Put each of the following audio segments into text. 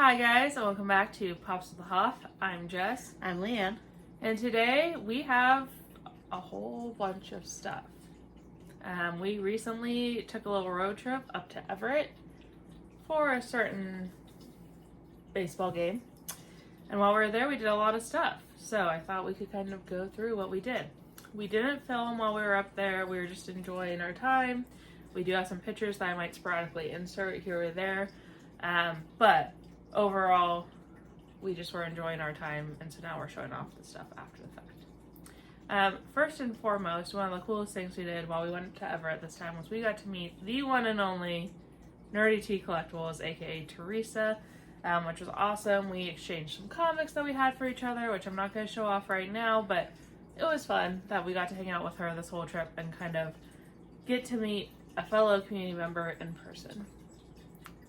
Hi guys, and welcome back to Pops with the Huff. I'm Jess. I'm Leanne. And today we have a whole bunch of stuff. We recently took a little road trip up to Everett for a certain baseball game. And while we were there, we did a lot of stuff. So I thought we could kind of go through what we did. We didn't film while we were up there. We were just enjoying our time. We do have some pictures that I might sporadically insert here or there. But overall, we just were enjoying our time, and so now we're showing off the stuff after the fact. First and foremost, one of the coolest things we did while we went to Everett this time was we got to meet the one and only Nerdy Tea Collectibles, aka Teresa, which was awesome. We exchanged some comics that we had for each other, which I'm not going to show off right now, but it was fun that we got to hang out with her this whole trip and kind of get to meet a fellow community member in person.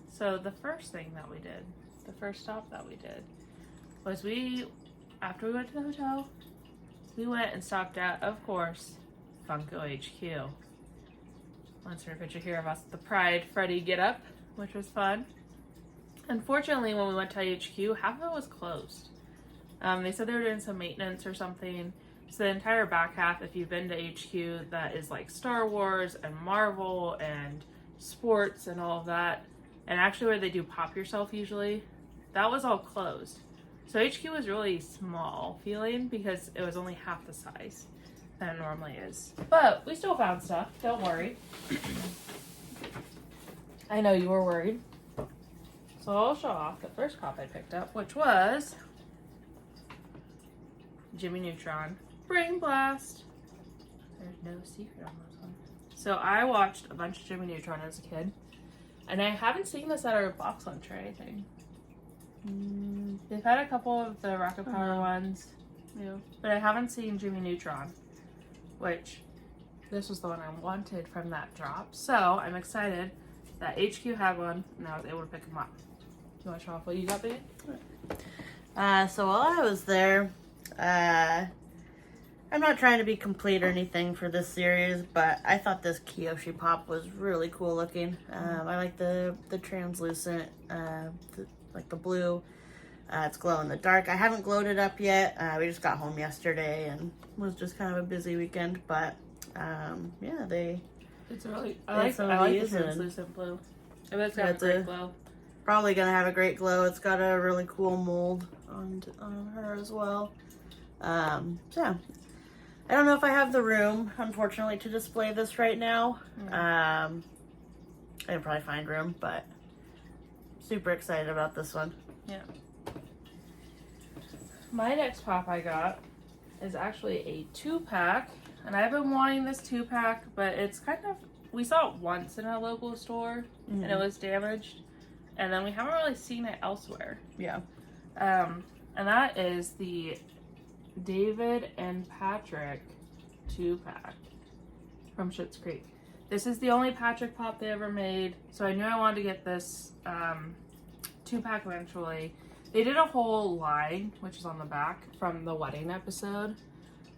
So the first thing that we did, the first stop that we did, was after we went to the hotel, we went and stopped at, of course, Funko HQ. Let's see a picture here of us with the Pride Freddy get-up, which was fun. Unfortunately, when we went to HQ, half of it was closed. They said they were doing some maintenance or something. So the entire back half, if you've been to HQ, that is like Star Wars and Marvel and sports and all of that, and actually where they do Pop Yourself usually, that was all closed. So HQ was really small feeling because it was only half the size than it normally is. But we still found stuff, don't worry. I know you were worried. So I'll show off the first pop I picked up, which was Jimmy Neutron Brain Blast. There's no secret on this one. So I watched a bunch of Jimmy Neutron as a kid, and I haven't seen this at our box lunch or anything. They've had a couple of the Rocket Power ones, but I haven't seen Jimmy Neutron, which this was the one I wanted from that drop. So I'm excited that HQ had one, and I was able to pick them up. You want to show off what you got, baby? So while I was there, I'm not trying to be complete or anything for this series, but I thought this Kiyoshi Pop was really cool looking. I like the translucent, like the blue. It's glow in the dark. I haven't glowed it up yet. We just got home yesterday and was just kind of a busy weekend, but yeah, It's really, I like the translucent blue. I bet it's got a great glow. Probably gonna have a great glow. It's got a really cool mold on her as well. So yeah. I don't know if I have the room, unfortunately, to display this right now. I can probably find room, but super excited about this one. Yeah. My next pop I got is actually a 2-pack, and I've been wanting this 2-pack, but it's kind of, we saw it once in a local store, and it was damaged, and then we haven't really seen it elsewhere. Yeah. And that is the David and Patrick 2-pack from Schitt's Creek. This is the only Patrick pop they ever made, so I knew I wanted to get this 2-pack eventually. They did a whole line, which is on the back, from the wedding episode.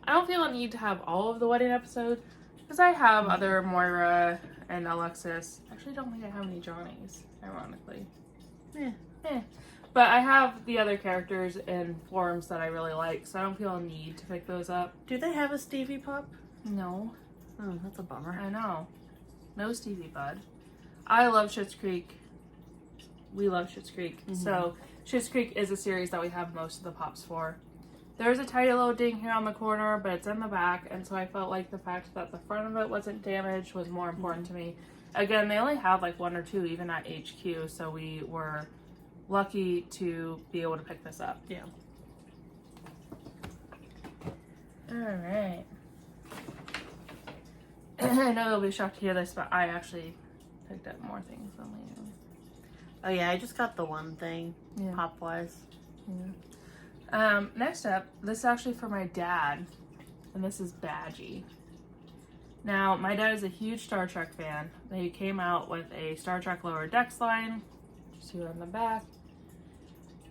I don't feel a need to have all of the wedding episode, because I have other Moira and Alexis. Actually, I don't think I have any Johnnies, ironically. But I have the other characters in forms that I really like, so I don't feel a need to pick those up. Do they have a Stevie Pop? No. Oh, that's a bummer. I know. No Stevie Bud. I love Schitt's Creek. We love Schitt's Creek. So Schitt's Creek is a series that we have most of the pops for. There's a tiny little ding here on the corner, but it's in the back, and so I felt like the fact that the front of it wasn't damaged was more important to me. Again, they only had like 1 or 2 even at HQ, so we were lucky to be able to pick this up. Yeah. Alright. I know you'll be shocked to hear this, but I actually picked up more things than Leanne. Oh yeah, I just got the one thing, Yeah. pop-wise. Yeah. Next up, this is actually for my dad, and this is Badgie. Now, my dad is a huge Star Trek fan. He came out with a Star Trek Lower Decks line, just here on the back.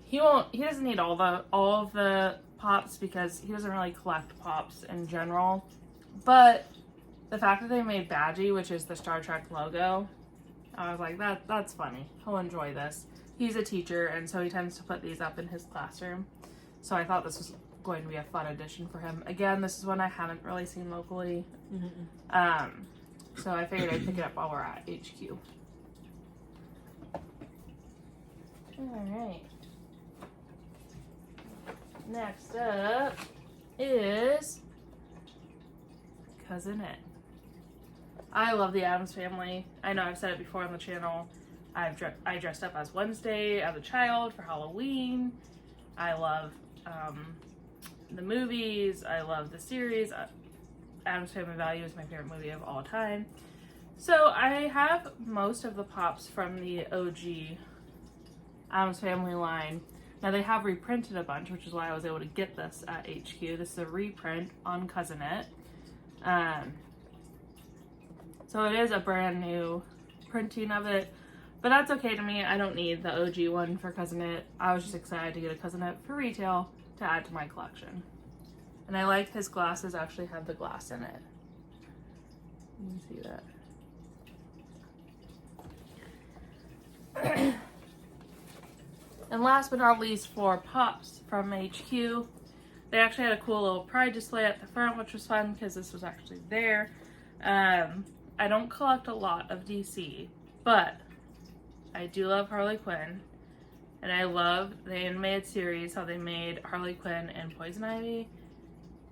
He doesn't need all of the pops because he doesn't really collect pops in general. But the fact that they made Badgie, which is the Star Trek logo, I was like, that's funny. He'll enjoy this. he's a teacher, and so he tends to put these up in his classroom. So I thought this was going to be a fun addition for him. Again, this is one I haven't really seen locally. So I figured I'd pick it up while we're at HQ. Alright. Next up is Cousinette. I love the Addams Family. I know I've said it before on the channel. I dressed up as Wednesday as a child for Halloween. I love the movies. I love the series. Addams Family Value is my favorite movie of all time. So I have most of the pops from the OG Addams Family line. Now they have reprinted a bunch, which is why I was able to get this at HQ. This is a reprint on Cousinette. So it is a brand new printing of it, but that's okay to me. I don't need the OG one for Cousinette. I was just excited to get a Cousinette for retail to add to my collection. And I like his glasses actually have the glass in it. You can see that. And last but not least, for pops from HQ. They actually had a cool little pride display at the front, which was fun because this was actually there. I don't collect a lot of DC, but I do love Harley Quinn. And I love the animated series, how they made Harley Quinn and Poison Ivy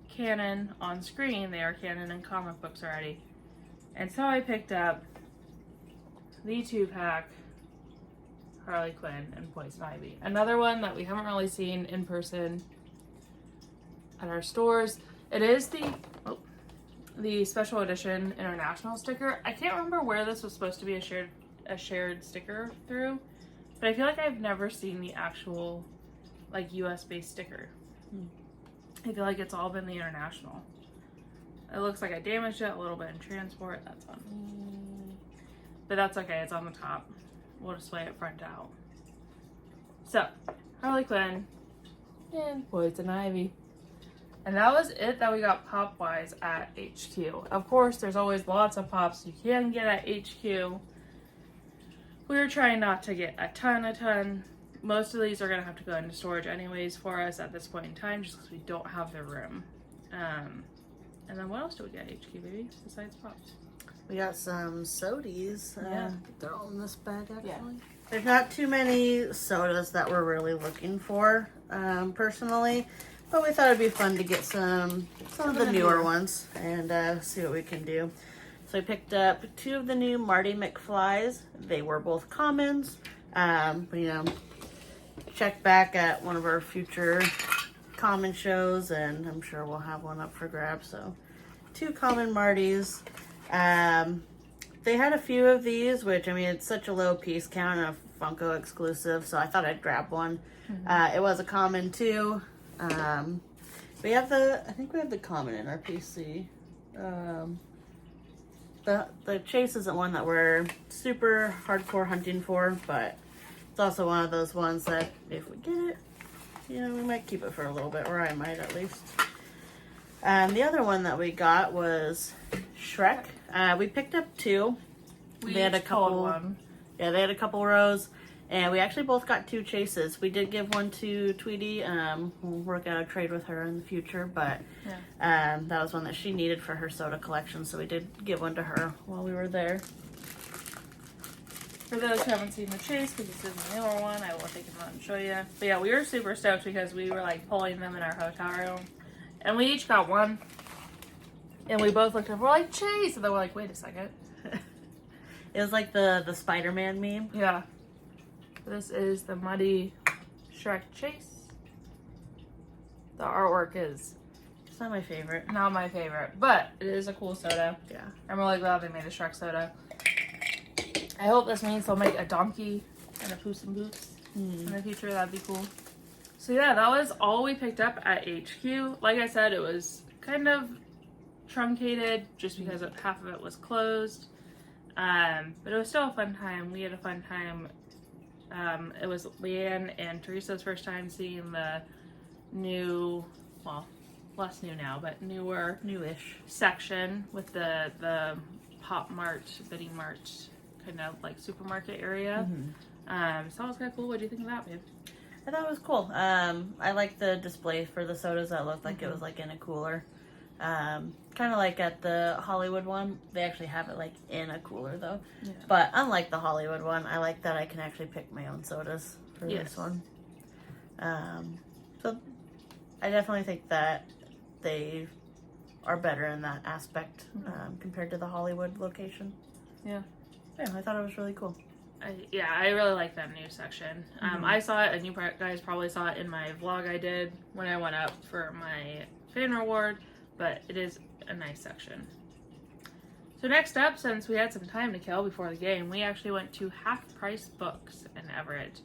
canon on screen. They are canon in comic books already. And so I picked up the 2-pack Harley Quinn and Poison Ivy. Another one that we haven't really seen in person at our stores. It is the special edition international sticker. I can't remember where this was supposed to be a shared sticker through, but I feel like I've never seen the actual like US based sticker. I feel like it's all been the international. It looks like I damaged it a little bit in transport. That's fun. But that's okay, it's on the top. We'll display it front out. So, Harley Quinn and Poison Ivy. And that was it that we got pop-wise at HQ. Of course, there's always lots of pops you can get at HQ. We were trying not to get a ton. Most of these are going to have to go into storage anyways for us at this point in time, just because we don't have the room. And then what else do we get at HQ, baby, besides pops? We got some sodies. Yeah. They're all in this bag, actually. Yeah. There's not too many sodas that we're really looking for, personally. But we thought it'd be fun to get some of the newer ones and see what we can do. So I picked up 2 of the new Marty McFlys. They were both commons. But, you know, check back at one of our future common shows, and I'm sure we'll have one up for grabs. So 2 common Martys. They had a few of these, which, I mean, it's such a low piece count and a Funko exclusive, so I thought I'd grab one. It was a common too. We have I think we have the common in our PC. The chase isn't one that we're super hardcore hunting for, but it's also one of those ones that if we get it, you know, we might keep it for a little bit, or I might at least. The other one that we got was Shrek. We picked up 2. They had a couple. Yeah, they had a couple rows, and we actually both got 2 chases. We did give one to Tweety. We'll work out a trade with her in the future, but that was one that she needed for her soda collection, so we did give one to her while we were there. For those who haven't seen the chase, because this is the newer one, I will take them out and show you. But yeah, we were super stoked because we were like pulling them in our hotel room, and we each got one. And we both looked up, we're like, Chase! And then we're like, wait a second. It was like the Spider-Man meme. Yeah. This is the Muddy Shrek Chase. The artwork is... It's not my favorite. Not my favorite, but it is a cool soda. Yeah. I'm really glad they made a Shrek soda. I hope this means they'll make a Donkey and a Puss in Boots in the future. That'd be cool. So yeah, that was all we picked up at HQ. Like I said, it was kind of truncated just because half of it was closed. But it was still a fun time. We had a fun time. It was Leanne and Teresa's first time seeing the new, well, less new now, but newish section with the Pop Mart, Bitty Mart kind of like supermarket area. So that was kind of cool. What do you think of that, babe? I thought it was cool. I like the display for the sodas that looked like it was like in a cooler. Kind of like at the Hollywood one. They actually have it like in a cooler though. Yeah. But unlike the Hollywood one, I like that I can actually pick my own sodas for Yes. this one. So I definitely think that they are better in that aspect compared to the Hollywood location. Yeah. Yeah, I thought it was really cool. I really like that new section. I saw it, and you guys probably saw it in my vlog I did when I went up for my fan reward, but it is a nice section. So next up, since we had some time to kill before the game, we actually went to Half Price Books in Everett.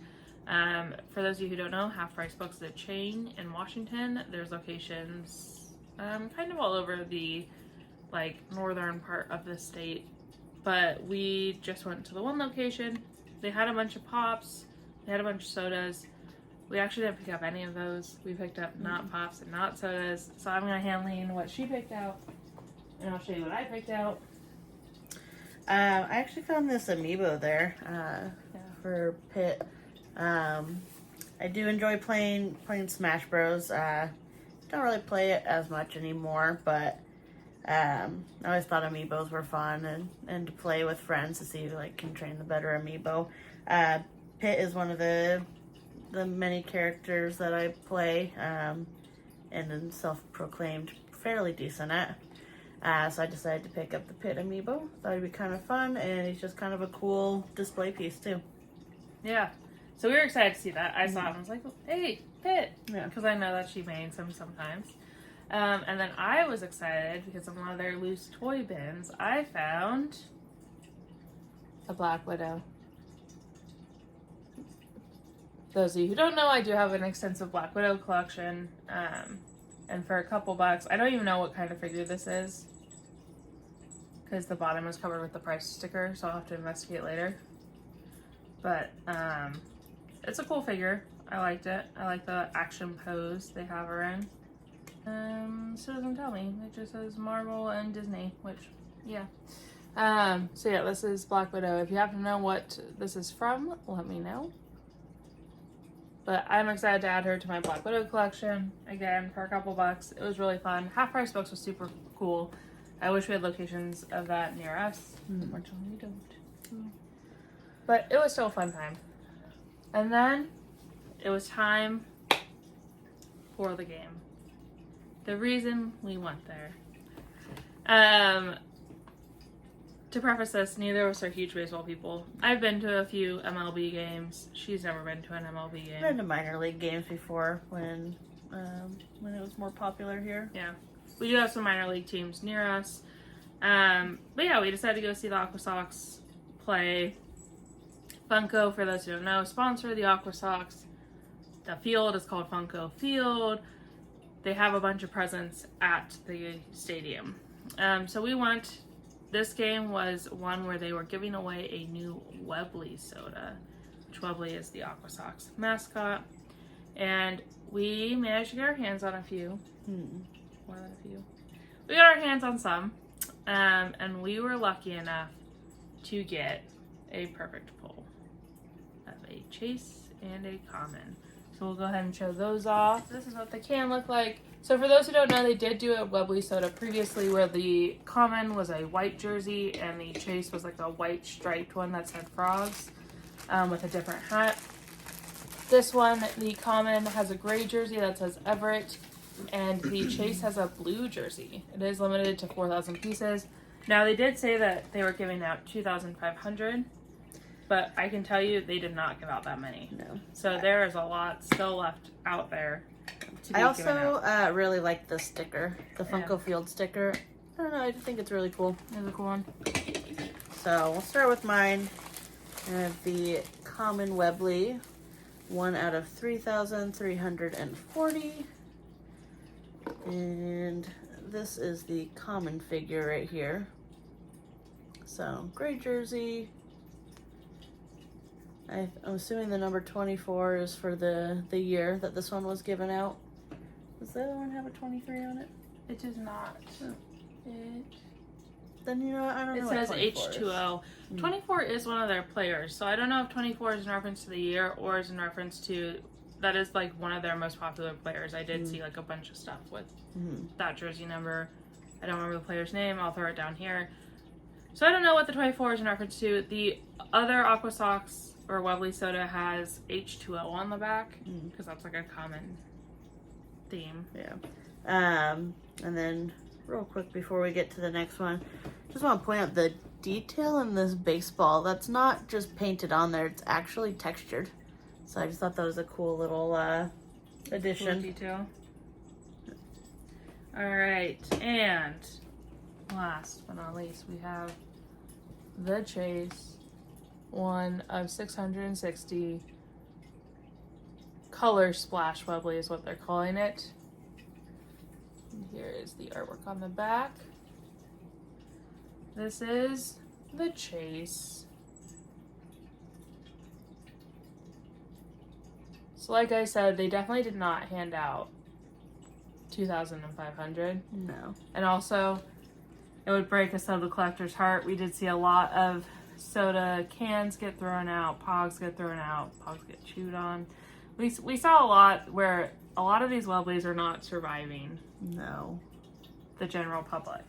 For those of you who don't know, Half Price Books is a chain in Washington. There's locations kind of all over the northern part of the state. But we just went to the one location. They had a bunch of pops. They had a bunch of sodas. We actually didn't pick up any of those. We picked up not pops and not sodas. So I'm going to hand Lean what she picked out. And I'll show you what I picked out. I actually found this amiibo there for Pitt. I do enjoy playing Smash Bros. Don't really play it as much anymore, but I always thought amiibos were fun and to play with friends to see who can train the better amiibo. Pitt is one of the many characters that I play and am self-proclaimed fairly decent at. So I decided to pick up the Pitt amiibo. Thought it'd be kind of fun, and he's just kind of a cool display piece too. Yeah. So we were excited to see that. I saw it and I was like, hey, Pitt. Yeah. Because I know that she mains him sometimes. And then I was excited because in one of their loose toy bins, I found a Black Widow. Those of you who don't know, I do have an extensive Black Widow collection. And for a couple bucks, I don't even know what kind of figure this is. Because the bottom is covered with the price sticker, so I'll have to investigate later. But it's a cool figure. I liked it. I like the action pose they have her in. So it doesn't tell me. It just says Marvel and Disney, which, yeah. So yeah, this is Black Widow. If you happen to know what this is from, let me know. But I'm excited to add her to my Black Widow collection. Again, for a couple bucks. It was really fun. Half Price Books was super cool. I wish we had locations of that near us. Unfortunately, we don't. But it was still a fun time. And then it was time for the game. The reason we went there. To preface this, neither of us are huge baseball people. I've been to a few MLB games. She's never been to an MLB game. I've been to minor league games before when it was more popular here. Yeah. We do have some minor league teams near us. But yeah, we decided to go see the Aquasox play. Funko, for those who don't know, sponsor the Aquasox. The field is called Funko Field. They have a bunch of presents at the stadium. So we went. This game was one where they were giving away a new Webley soda, which Webley is the Aquasox mascot. And we managed to get our hands on a few. More than a few. We got our hands on some. And we were lucky enough to get a perfect pull of a chase and a common. So we'll go ahead and show those off. This is what they can look like. So for those who don't know, they did do a Webley soda previously where the common was a white jersey and the chase was like a white striped one that said frogs with a different hat. This one, the common, has a gray jersey that says Everett, and the chase has a blue jersey. It is limited to 4,000 pieces. Now they did say that they were giving out 2,500. But I can tell you they did not give out that many. No. So there is a lot still left out there to be I also given out. really like the sticker, the Funko Field sticker. I don't know, I think it's really cool. It's a cool one. So we'll start with mine. I have the common Webley, 1 out of 3,340. And this is the common figure right here. So gray jersey. I'm assuming the number 24 is for the year that this one was given out. Does the other one have a 23 on it? It does not. Oh. It Then you know what? I don't It know. says what 24 is. H2O. 24 is one of their players, so I don't know if 24 is in reference to the year or is in reference to that is like one of their most popular players. I did see like a bunch of stuff with that jersey number. I don't remember the player's name. I'll throw it down here. So I don't know what the 24 is in reference to. The other Aquasox or Webley soda has H2O on the back because that's like a common theme. Yeah. And then real quick before we get to the next one, just want to point out the detail in this baseball. That's not just painted on there, it's actually textured. So I just thought that was a cool little addition. Cool detail. Alright, and last but not least, we have the Chase, one of 660 color splash Webley is what they're calling it. And here is the artwork on the back. This is the Chase. So like I said, they definitely did not hand out 2,500. No. And also, it would break a soda collector's heart. We did see a lot of soda cans get thrown out, pogs get thrown out, pogs get chewed on. We saw a lot where a lot of these Webleys are not surviving No. the general public.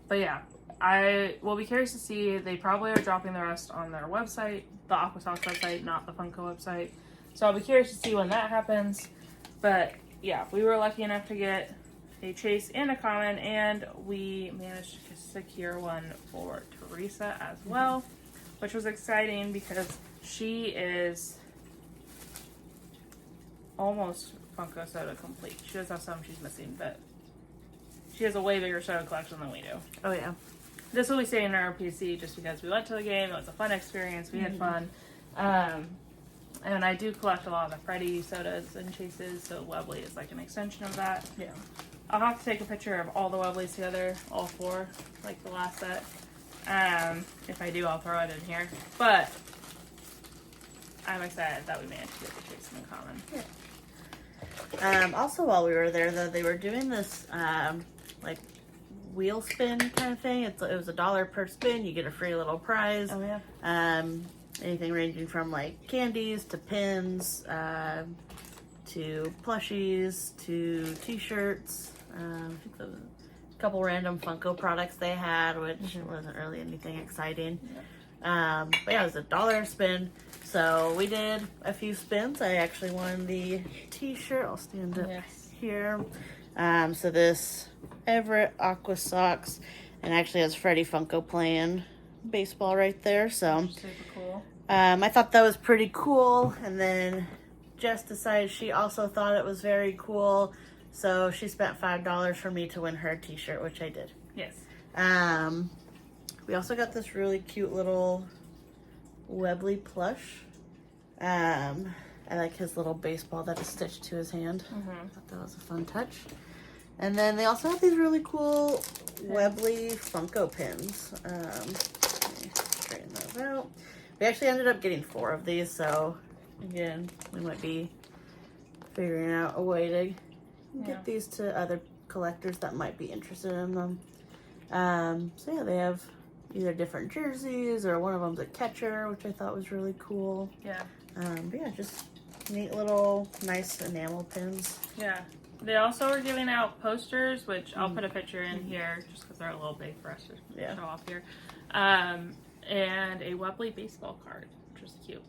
But yeah, I will be curious to see. They probably are dropping the rest on their website, the Aquasox website, not the Funko website. So I'll be curious to see when that happens. But yeah, we were lucky enough to get a Chase and a common, and we managed to secure one for Teresa as well, which was exciting because she is almost Funko soda complete. She does have some she's missing, but she has a way bigger soda collection than we do. Oh yeah. This will be staying in our PC just because we went to the game. It was a fun experience. We had fun. And I do collect a lot of the Freddy sodas and chases, so Webley is like an extension of that. Yeah. I'll have to take a picture of all the Webleys together, all four, like the last set. If I do, I'll throw it in here. But I'm excited that we managed to get the Chase in the common. Yeah. Also, while we were there, though, they were doing this like wheel spin kind of thing. It was $1 per spin. You get a free little prize. Oh yeah. Anything ranging from like candies to pins, to plushies to T-shirts. I think there was a couple random Funko products they had, which wasn't really anything exciting. Yeah. But yeah, it was $1 spin. So we did a few spins. I actually won the T-shirt. I'll stand up here. So this Everett Aquasox, and actually has Freddy Funko playing baseball right there. So Super cool. I thought that was pretty cool. And then Jess decided she also thought it was very cool. So she spent $5 for me to win her T-shirt, which I did. Yes. We also got this really cute little Webley plush. I like his little baseball that is stitched to his hand. I thought that was a fun touch. And then they also have these really cool Webley Funko pins. Let me straighten those out. We actually ended up getting 4 of these, so again, we might be figuring out a way to get these to other collectors that might be interested in them. So yeah, they have either different jerseys or one of them's a catcher, which I thought was really cool. Yeah. But yeah, just neat little nice enamel pins. Yeah. They also were giving out posters, which I'll put a picture in here just because they're a little big for us to show off here. And a Webley baseball card, which was cute.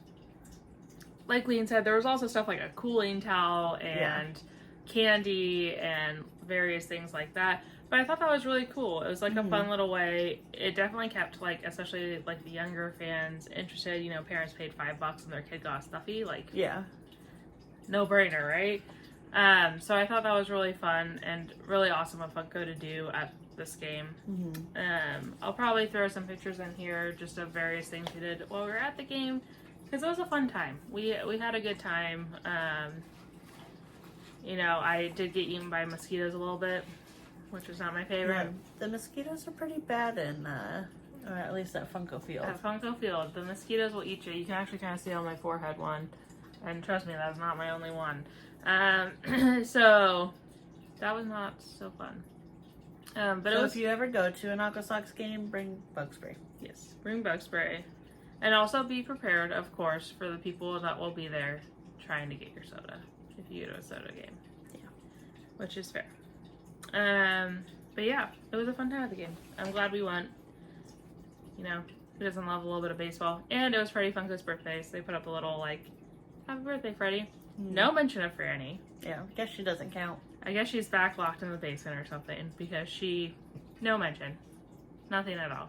Like Lean said, there was also stuff like a cooling towel and candy and various things like that. But I thought that was really cool. It was like a fun little way. It definitely kept like, especially like the younger fans interested. You know, parents paid $5 and their kid got a stuffy. Like, no brainer, right? So I thought that was really fun and really awesome of Funko to do at this game. I'll probably throw some pictures in here just of various things we did while we were at the game because it was a fun time. We had a good time. You know, I did get eaten by mosquitoes a little bit, which was not my favorite. Yeah, the mosquitoes are pretty bad in, at least at Funko Field. At Funko Field, the mosquitoes will eat you. You can actually kind of see on my forehead one. And trust me, that's not my only one. So, that was not so fun. But So it was, if you ever go to an Aquasox game, bring bug spray. yes, bring bug spray. And also be prepared, of course, for the people that will be there trying to get your soda if you go to a soda game. Yeah. Which is fair. But yeah, it was a fun time at the game. I'm glad we went. You know, who doesn't love a little bit of baseball? And it was Freddie Funko's birthday, so they put up a little, like, happy birthday, Freddie. No mention of Franny. Yeah, I guess she doesn't count. I guess she's back locked in the basement or something because no mention. Nothing at all.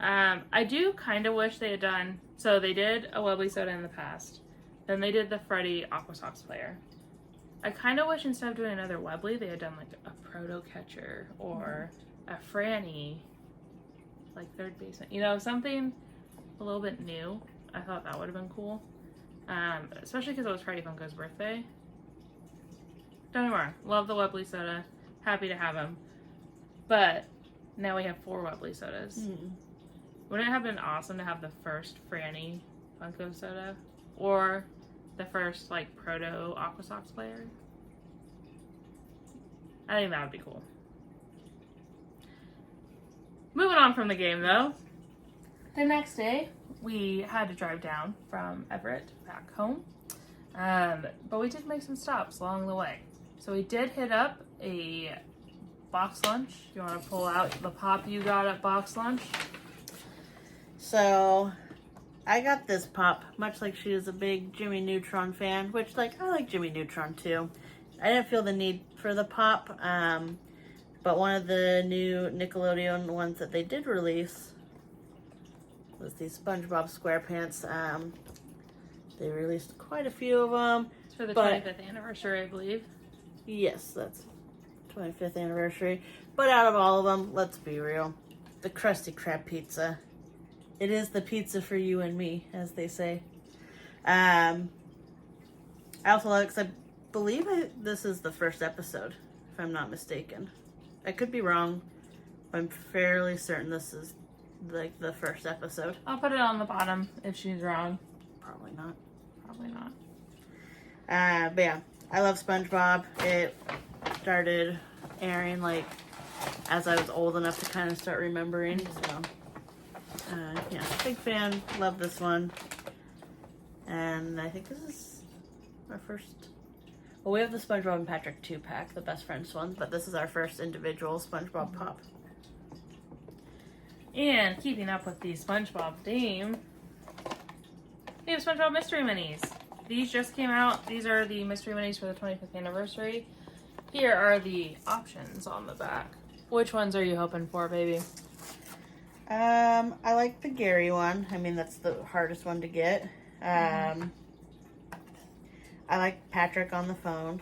I do kind of wish they had done, so they did a Webley soda in the past. Then they did the Freddie Aquasox player. I kind of wish instead of doing another Webley, they had done like a Proto Catcher or a Franny, like third baseman. You know, something a little bit new. I thought that would have been cool. Especially because it was Freddie Funko's birthday. Don't get me wrong, love the Webley soda. Happy to have him. But now we have 4 Webley sodas. Wouldn't it have been awesome to have the first Franny Funko soda? Or the first, like, Proto Aquasox player? I think that would be cool. Moving on from the game, though. The next day, we had to drive down from Everett back home. But we did make some stops along the way. So we did hit up a box lunch. You want to pull out the pop you got at box lunch? So, I got this pop, much like she is a big Jimmy Neutron fan, which, like, I like Jimmy Neutron too. I didn't feel the need for the pop, but one of the new Nickelodeon ones that they did release was these SpongeBob SquarePants. They released quite a few of them. It's for the 25th anniversary, I believe. Yes, that's 25th anniversary. But out of all of them, let's be real, the Krusty Krab pizza. It is the pizza for you and me, as they say. I also love it because I believe this is the first episode, if I'm not mistaken. I could be wrong, but I'm fairly certain this is like the first episode. I'll put it on the bottom if she's wrong. Probably not. Probably not. But yeah, I love SpongeBob. It started airing like as I was old enough to kind of start remembering. So yeah, big fan. Love this one. And I think this is our first. Well, we have the SpongeBob and Patrick 2-pack, the best friends one, but this is our first individual SpongeBob pop. And keeping up with the SpongeBob theme, we have SpongeBob Mystery Minis. These just came out. These are the Mystery Minis for the 25th anniversary. Here are the options on the back. Which ones are you hoping for, baby? I like the Gary one. I mean, that's the hardest one to get. I like Patrick on the phone.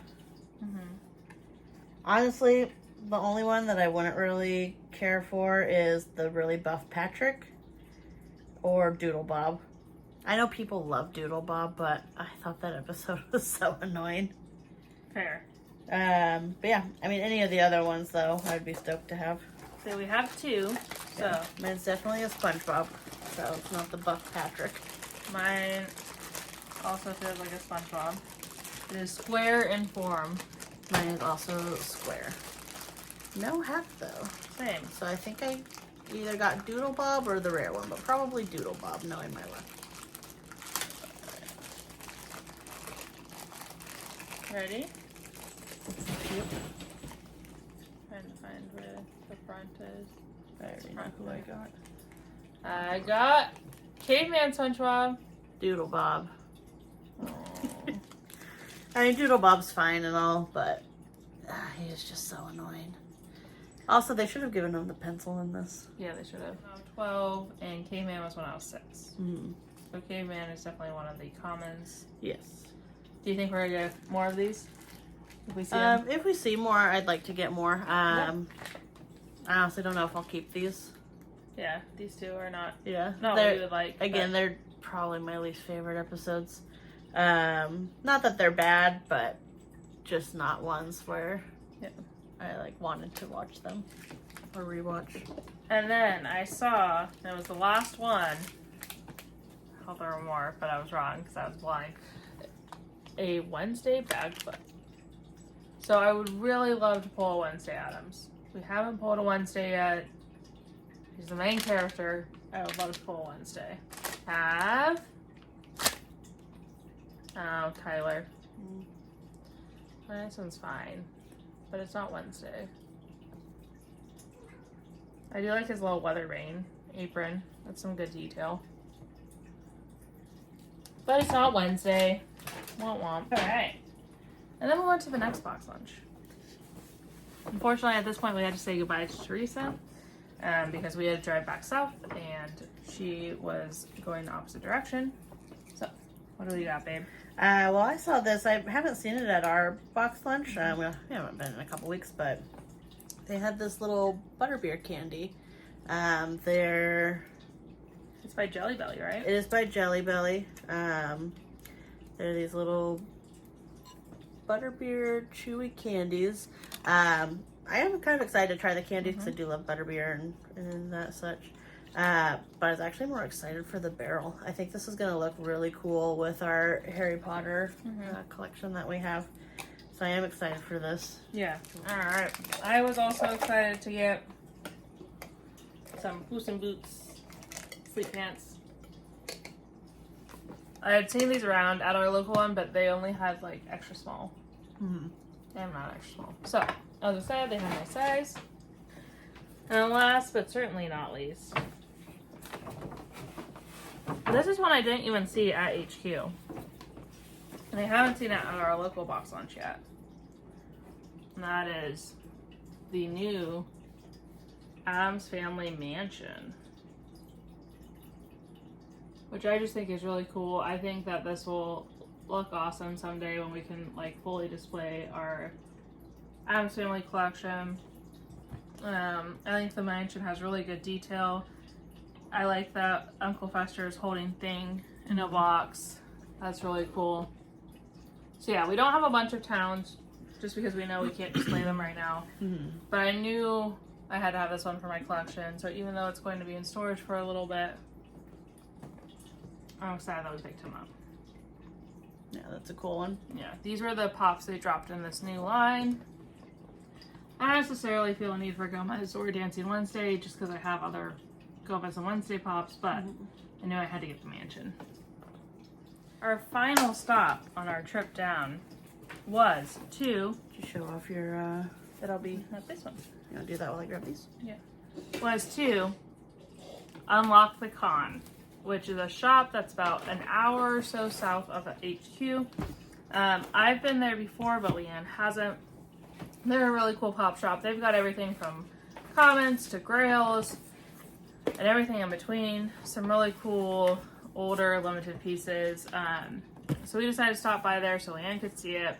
Honestly, the only one that I wouldn't really care for is the really buff Patrick or Doodle Bob. I know people love Doodle Bob, but I thought that episode was so annoying. Fair. But yeah, I mean, any of the other ones, though, I'd be stoked to have. So we have 2. So Yeah. Mine's definitely a SpongeBob, so it's not the buff Patrick. mine also feels like a SpongeBob. It is square in form. Mine is also square. No hat, though. Same. So I think I either got Doodle Bob or the rare one, but probably Doodle Bob, knowing my luck. Ready? Yep. Trying to find where the front is. I already know who I got. I got Caveman SpongeBob. Doodle Bob. Aww. I mean, Doodle Bob's fine and all, but he is just so annoying. Also, they should have given him the pencil in this. Yeah, they should have. 12, and Caveman was when I was 6. Mm-hmm. So Caveman is definitely one of the commons. Yes. Do you think we're gonna get more of these? If we see them? If we see more, I'd like to get more. I honestly don't know if I'll keep these. Yeah, these 2 are not Yeah. what we would like. Again, they're probably my least favorite episodes. Not that they're bad, but just not ones where I like wanted to watch them or rewatch. And then I saw, it was the last one. I thought there were more, but I was wrong because I was blind. A Wednesday bag flip. So I would really love to pull a Wednesday Addams. We haven't pulled a Wednesday yet. He's the main character. I would love to pull a Wednesday. Have... Oh, Tyler. This one's fine. But it's not Wednesday. I do like his little weather vane apron. That's some good detail. But it's not Wednesday. Womp womp. Alright. And then we'll on to the next box lunch. Unfortunately, at this point, we had to say goodbye to Teresa because we had to drive back south and she was going the opposite direction. So, what do we got, babe? Well, I saw this. I haven't seen it at our box lunch. We haven't been in a couple weeks, but they had this little butterbeer candy. It's by Jelly Belly, right? It is by Jelly Belly. They're these little butterbeer chewy candies. I am kind of excited to try the candy because I do love butterbeer and that such. But I was actually more excited for the barrel. I think this is going to look really cool with our Harry Potter collection that we have. So I am excited for this. Yeah. Alright. I was also excited to get some Puss in Boots sleep pants. I had seen these around at our local one, but they only had like extra small. And not extra small. So, as I said, they have my size. And last, but certainly not least, this is one I didn't even see at HQ. And I haven't seen it at our local box lunch yet. And that is the new Addams Family Mansion. Which I just think is really cool. I think that this will look awesome someday when we can like fully display our Addams Family collection. I think the mansion has really good detail. I like that Uncle Fester is holding Thing in a box. That's really cool. So yeah, we don't have a bunch of towns just because we know we can't display them right now. But I knew I had to have this one for my collection. So even though it's going to be in storage for a little bit, I'm excited that we picked him up. Yeah, that's a cool one. Yeah, these were the pops they dropped in this new line. I don't necessarily feel a need for Gomez or Dancing Wednesday just because I have other Gomez and Wednesday pops, but I knew I had to get the mansion. Our final stop on our trip down was to... Did you show off your... That'll be not this one. You want to do that while I grab these? Yeah. Was to Unlock the Con, which is a shop that's about an hour or so south of HQ. I've been there before, but Leanne hasn't. They're a really cool pop shop. They've got everything from commons to grails and everything in between. Some really cool older limited pieces. So we decided to stop by there so Leanne could see it.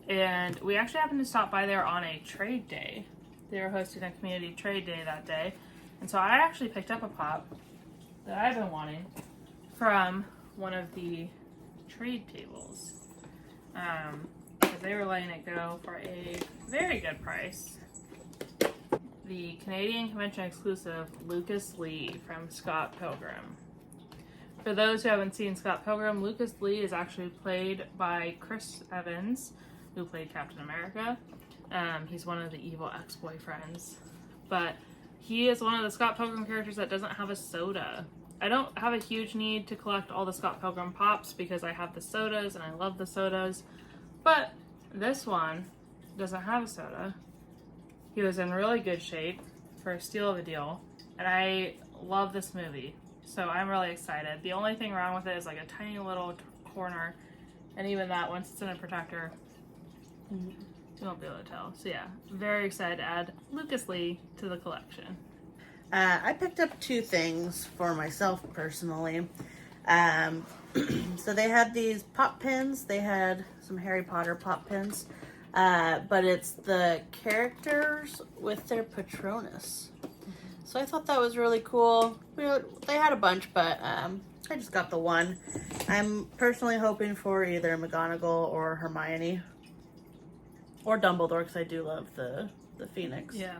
And we actually happened to stop by there on a trade day. They were hosting a community trade day that day. And so I actually picked up a pop that I've been wanting from one of the trade tables. Because they were letting it go for a very good price. The Canadian Convention exclusive Lucas Lee from Scott Pilgrim. For those who haven't seen Scott Pilgrim, Lucas Lee is actually played by Chris Evans, who played Captain America. He's one of the evil ex-boyfriends. But he is one of the Scott Pilgrim characters that doesn't have a soda. I don't have a huge need to collect all the Scott Pilgrim pops because I have the sodas and I love the sodas. But this one doesn't have a soda. He was in really good shape for a steal of a deal. And I love this movie. So I'm really excited. The only thing wrong with it is like a tiny little corner. And even that, once it's in a protector, you won't be able to tell. So yeah, very excited to add Lucas Lee to the collection. I picked up two things for myself personally. So they had these pop pins. They had some Harry Potter pop pins. But it's the characters with their Patronus. So I thought that was really cool. They had a bunch, but I just got the one. I'm personally hoping for either McGonagall or Hermione. Or Dumbledore, because I do love the Phoenix. Yeah.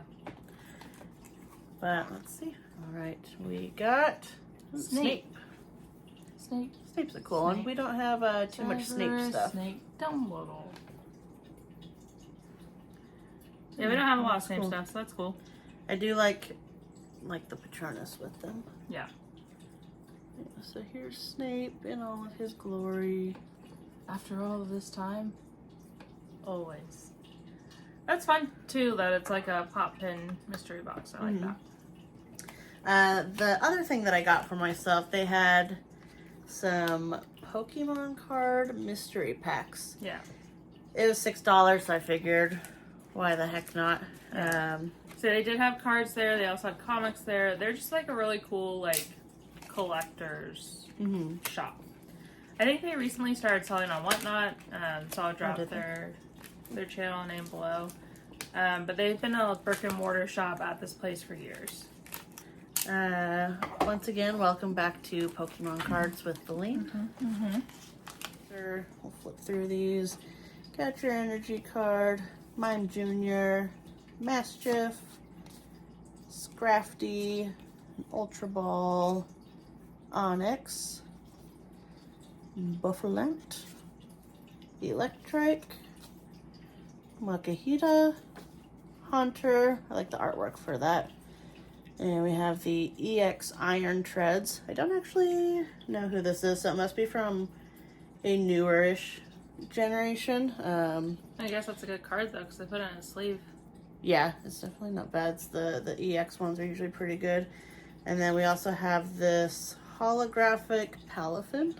But let's see. All right, we got Snape. Snape's a cool one. We don't have too much Snape stuff. Snape Dumbledore. Yeah, we don't have a lot of That's same cool. stuff, so that's cool. I do like the Patronus with them. Yeah. So here's Snape in all of his glory. After all of this time, always. That's fun too. That it's like a pop pin mystery box. I like that. The other thing that I got for myself, they had some Pokemon card mystery packs. Yeah. It was $6, so I figured, why the heck not? So they did have cards there. They also had comics there. They're just like a really cool like collector's shop. I think they recently started selling on Whatnot. So I'll drop their channel name below. But they've been a brick and mortar shop at this place for years. Once again, welcome back to Pokemon cards with the link. We'll flip through these. Got your energy card, Mime Jr., Mischief, Scrafty, Ultra Ball, Onyx, Buffalent, Electrike, Makahita, Hunter. I like the artwork for that. And we have the EX Iron Treads. I don't actually know who this is, so it must be from a newer-ish generation. I guess that's a good card though, because they put it in a sleeve. Yeah, it's definitely not bad. It's the EX ones are usually pretty good. And then we also have this holographic Palafin.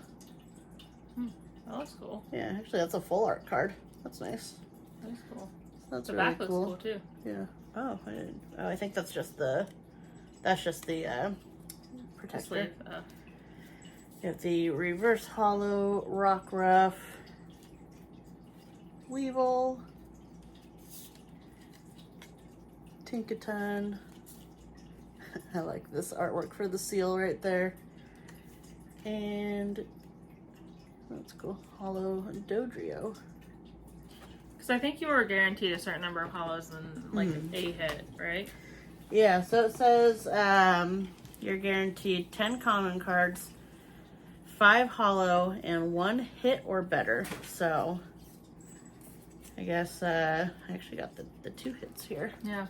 That looks cool. Yeah, actually that's a full art card. That's nice. That's cool. That's The really back looks cool too. Yeah. Oh, I think that's just the protector. Sleeve. You have the reverse hollow Rockruff, Weevil, Tinkaton. I like this artwork for the seal right there. And that's cool. Hollow Dodrio. Because I think you were guaranteed a certain number of hollows and like a hit, right? Yeah, so it says you're guaranteed 10 common cards, 5 hollow, and 1 hit or better. So I guess I actually got the 2 hits here. Yeah.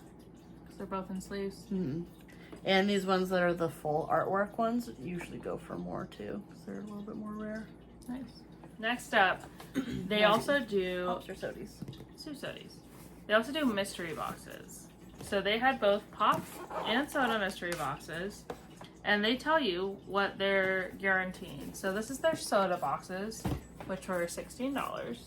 Because they're both in sleeves. And these ones that are the full artwork ones usually go for more too, because they're a little bit more rare. Nice. Next up, they also do Susodis. They also do mystery boxes. So they had both pop and soda mystery boxes, and they tell you what they're guaranteeing. So this is their soda boxes, which were $16.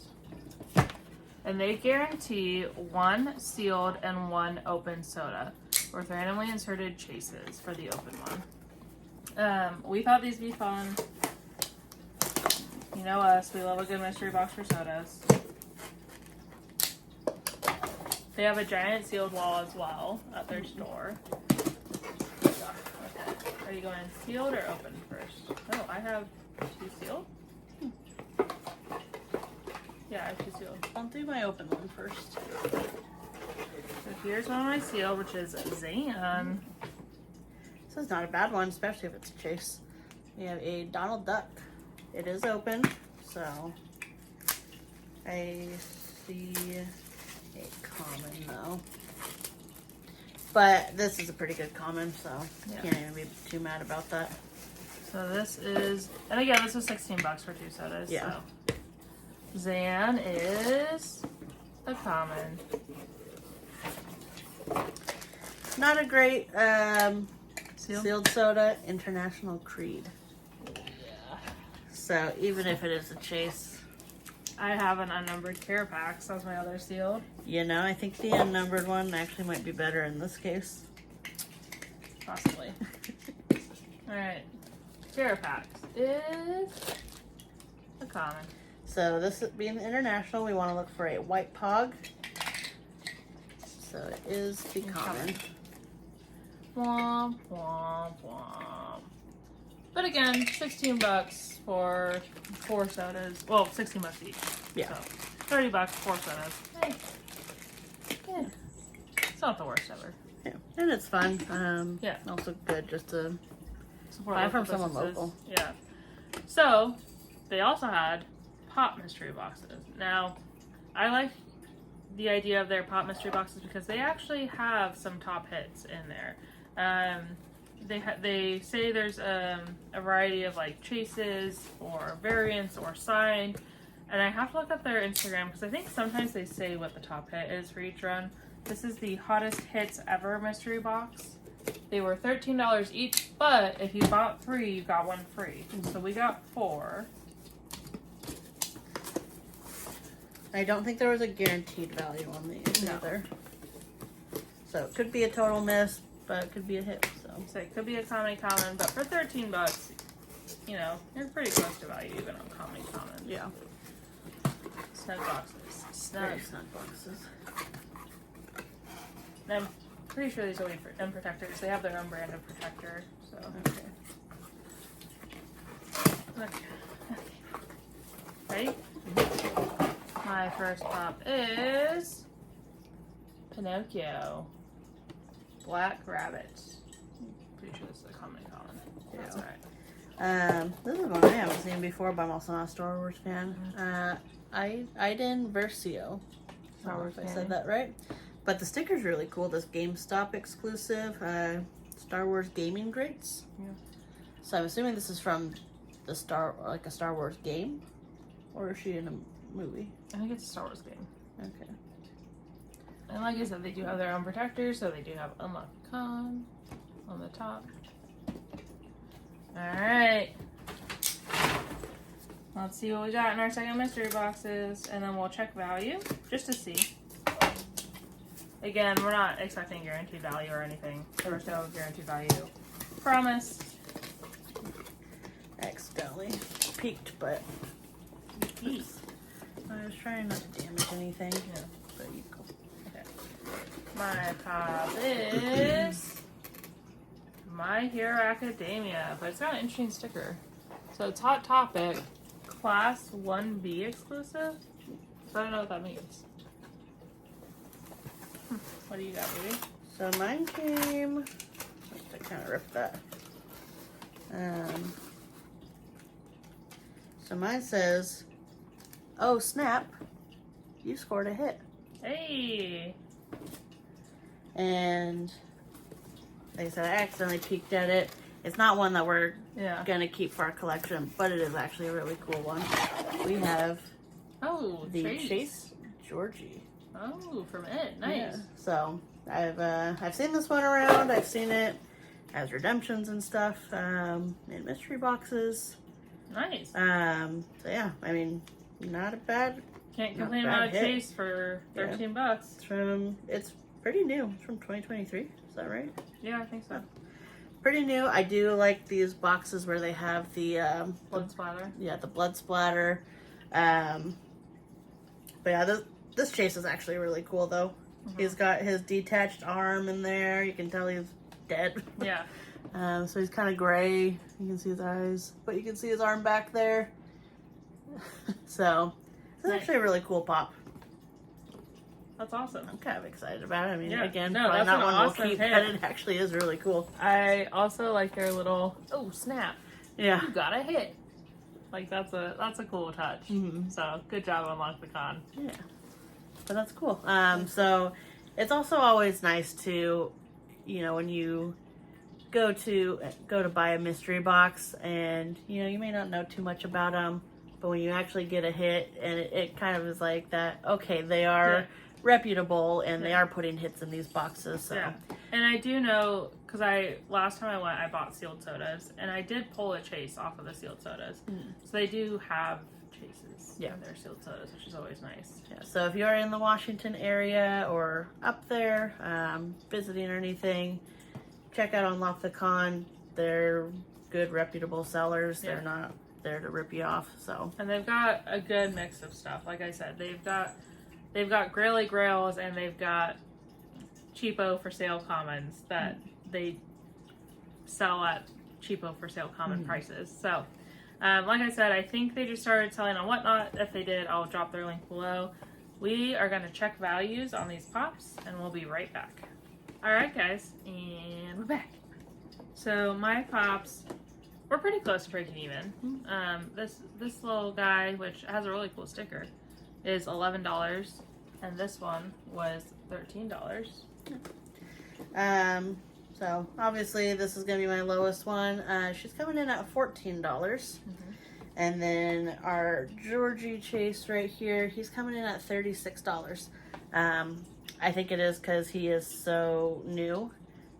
And they guarantee 1 sealed and 1 open soda with randomly inserted chases for the open one. We thought these would be fun. You know us, we love a good mystery box for sodas. They have a giant sealed wall as well at their store. Okay. Are you going sealed or open first? Oh, I have 2 sealed. Yeah, I have 2 sealed. I'll do my open one first. So here's one of my sealed, which is Zan. This is not a bad one, especially if it's a chase. We have a Donald Duck. It is open, so I see a common though. But this is a pretty good common, so can't even be too mad about that. So this is, and again, this was $16 for 2 sodas. Yeah. So Zan is a common. Not a great sealed soda, International Creed. Yeah. So even if it is a chase, I have an unnumbered care pack, so that's my other sealed. you know, I think the unnumbered one actually might be better in this case. Possibly. Alright. Care packs is a common. So this being the international, we want to look for a white pog. So it is the common. Womp, womp, womp. But again, $16 for 4 sodas. Well, $16 each. Yeah. So, $30 for 4 sodas. Hey. Yeah. It's not the worst ever. Yeah. And it's fun. Yeah. Also good just to Support buy local from someone businesses. local. Yeah. So, they also had pop mystery boxes. Now, I like the idea of their pop mystery boxes because they actually have some top hits in there. They say there's a variety of like chases or variants or signed, and I have to look up their Instagram because I think sometimes they say what the top hit is for each run. This is the hottest hits ever mystery box. They were $13 each, but if you bought 3, you got 1 free. So we got 4. I don't think there was a guaranteed value on these either. So it could be a total miss, but it could be a hit. So it could be a common, but for $13, you know, you're pretty close to value even on common. Yeah. Snug boxes. Very snug boxes. And I'm pretty sure these will be for end protectors. They have their own brand of protector. So okay. Ready? My first pop is Pinocchio. Black Rabbit. Pretty sure this is a common. Yeah. That's alright. This is one I haven't seen before, but I'm also not a Star Wars fan. Iden Versio. I don't know if I said that right. But the sticker's really cool. This GameStop exclusive Star Wars gaming grates. Yeah. So I'm assuming this is from the Star Wars game, or is she in a movie? I think it's a Star Wars game. Okay. And like I said, they do have their own protectors, so they do have Unlock the Con on the top. Alright. Let's see what we got in our second mystery boxes, and then we'll check value, just to see. Again, we're not expecting guaranteed value or anything. There's no guaranteed value. Promise. Accidentally peeked, but I was trying not to damage anything. Yeah. But you go. Okay. My pop is My Hero Academia, but it's got an interesting sticker. So it's Hot Topic, Class 1B exclusive. So I don't know what that means. What do you got, baby? So mine came. I kind of ripped that. So mine says, "Oh snap! You scored a hit." Hey. And like I said, I accidentally peeked at it. It's not one that we're gonna keep for our collection, but it is actually a really cool one. We have the Chase Georgie. Oh, from it. Nice. Yeah. So I've seen this one around. I've seen it as redemptions and stuff in mystery boxes. Nice. So yeah, I mean, not a bad. Can't complain about a Chase for $13. It's pretty new. It's from 2023. Is that right? Yeah, I think so. Pretty new. I do like these boxes where they have the blood splatter. Yeah, the blood splatter. But yeah, this Chase is actually really cool though. Mm-hmm. He's got his detached arm in there. You can tell he's dead. Yeah. So he's kind of gray. You can see his eyes, but you can see his arm back there. So it's actually a really cool pop. That's awesome. I'm kind of excited about it. I mean, again, probably not one awesome we'll keep, hit. but it actually is really cool. I also like their little, oh snap. Yeah. You got a hit. Like that's a cool touch. Mm-hmm. So good job, Unlock the Con. Yeah. But that's cool. So it's also always nice to, you know, when you go to buy a mystery box and, you know, you may not know too much about them, but when you actually get a hit and it kind of is like that, okay, they are reputable and they are putting hits in these boxes. So. Yeah. And I do know, because last time I went, I bought sealed sodas, and I did pull a Chase off of the sealed sodas. So they do have Chases in their sealed sodas, which is always nice. Yeah. So if you're in the Washington area or up there visiting or anything, check out Unlock the Con. They're good, reputable sellers. They're not there to rip you off. So. And they've got a good mix of stuff. Like I said, they've got Graily Grails, and they've got cheapo for sale commons that they sell at cheapo for sale common prices. So, like I said, I think they just started selling on Whatnot. If they did, I'll drop their link below. We are going to check values on these pops, and we'll be right back. Alright guys, and we're back. So my pops, we're pretty close to breaking even. This little guy, which has a really cool sticker, is $11. And this one was $13. So obviously this is gonna be my lowest one. She's coming in at $14. Mm-hmm. And then our Georgie Chase right here, he's coming in at $36. I think it is because he is so new.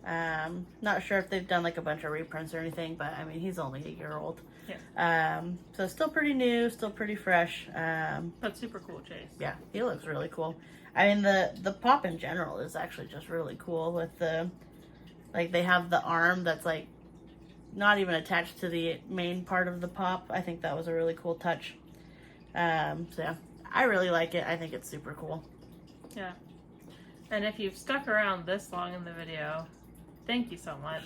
Not sure if they've done like a bunch of reprints or anything, but I mean, he's only a year old. Yeah. So still pretty new, still pretty fresh. But super cool Chase. Yeah, he looks really cool. I mean, the pop in general is actually just really cool with the, like, they have the arm that's like not even attached to the main part of the pop. I think that was a really cool touch. So yeah, I really like it. I think it's super cool. Yeah. And if you've stuck around this long in the video, thank you so much.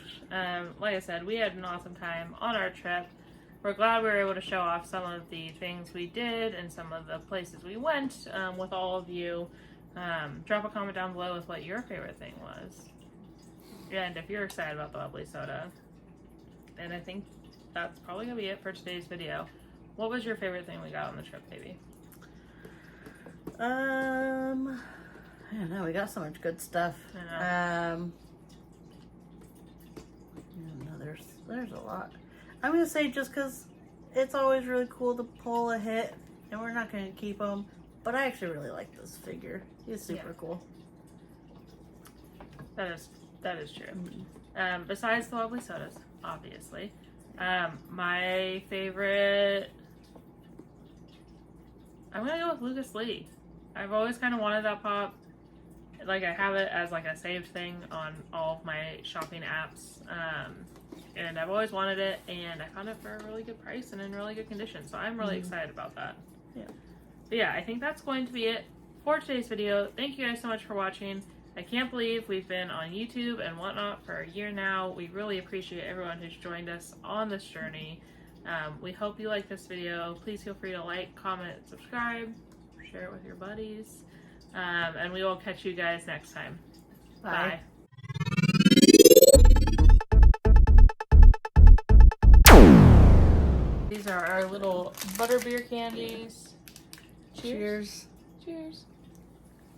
Like I said, we had an awesome time on our trip. We're glad we were able to show off some of the things we did and some of the places we went with all of you. Drop a comment down below with what your favorite thing was. And if you're excited about the bubbly soda. And I think that's probably going to be it for today's video. What was your favorite thing we got on the trip, baby? I don't know. We got so much good stuff. I know. There's a lot. I'm gonna say just because it's always really cool to pull a hit, and we're not gonna keep them. But I actually really like this figure. He's super cool. That is true. Besides the lovely sodas, obviously, my favorite. I'm gonna go with Lucas Lee. I've always kind of wanted that pop. Like, I have it as like a saved thing on all of my shopping apps. And I've always wanted it, and I found it for a really good price and in really good condition. So I'm really excited about that. Yeah. But yeah, I think that's going to be it for today's video. Thank you guys so much for watching. I can't believe we've been on YouTube and whatnot for a year now. We really appreciate everyone who's joined us on this journey. We hope you like this video. Please feel free to like, comment, subscribe, share it with your buddies. And we will catch you guys next time. Bye. Bye. These are our little butterbeer candies. Cheers. Cheers. Cheers.